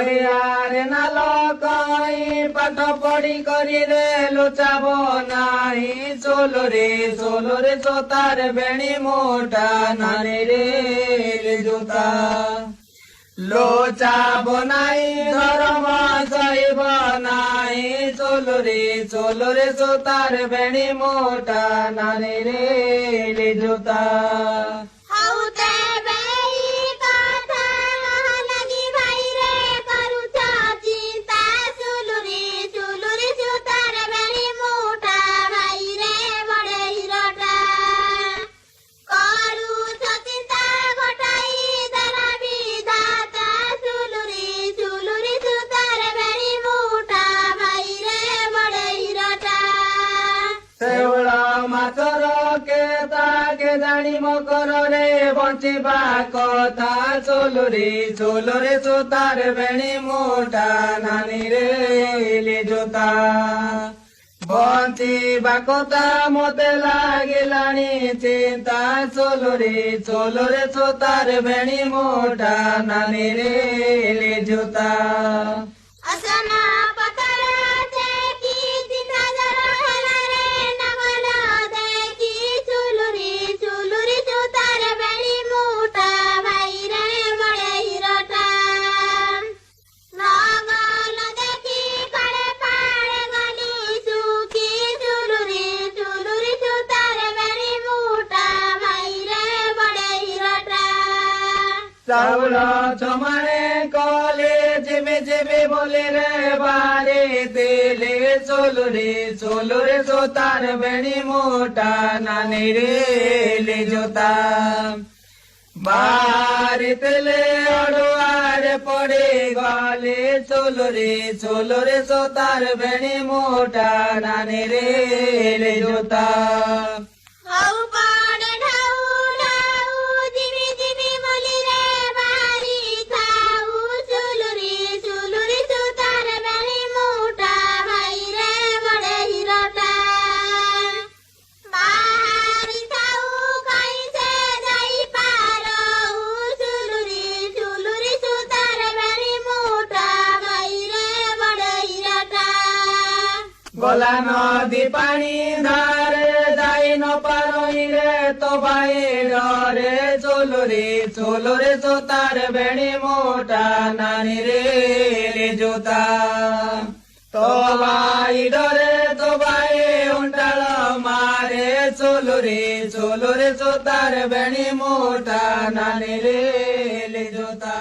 ବହିଆରେ ନାଲ କଇଁ ପାଠ ପଢି କରି ରେ ଲୁଚାବ ନାହିଁ ଚୋଲରେ ଚୋତାର ବେଣୀ ମୋଟା ନାନୀ ରେ ଜୋତା ଲୋଚାବ ନାହିଁ ଧର୍ମ ସହିବ ନାହିଁ ଚୋଲରେ ଚୋତାର ବେଣୀ ମୋଟା ନାନୀ ରେ ଜୋତା ମାଛର କେତାକେ ଜାଣି ମକରରେ ବଞ୍ଚିବା କଥା ଚୋଲରେ ଚୋତାର ବେଣୀ ମୋଟା ନାନୀ ରେ ଜୋତା ବଞ୍ଚିବା କଥା ମତେ ଲାଗିଲାଣି ଚିନ୍ତା ଚୋଲରେ ଚୋତାର ବେଣୀ ମୋଟା ନାନୀ ରେ ଜୋତା ଚାଉଳ ଜମାଣେ କଲେ ଯିବି ବୋଲି ରେ ବାରେ ଦେଲେ ଚୋଲରେ ଚୋତାର ବେଣୀ ମୋଟା ନାନୀ ରେ ଜୋତା ବାରେ ଦେଲେ ଅଡୁଆରେ ପଡି ଗଲେ ଚୋଲରେ ଚୋତାର ବେଣୀ ମୋଟା ନାନୀ ରେ ଜୋତା গলা নদী পানি ধারে যাই ন পারই রে তো ভাই ডরে চোলরে চোতার বেণী মোটা নানী রে জোতা তো ভাই ডরে তো ভাই উন্টাল মারে চোলরে চোতার বেণী মোটা নানী রে জোতা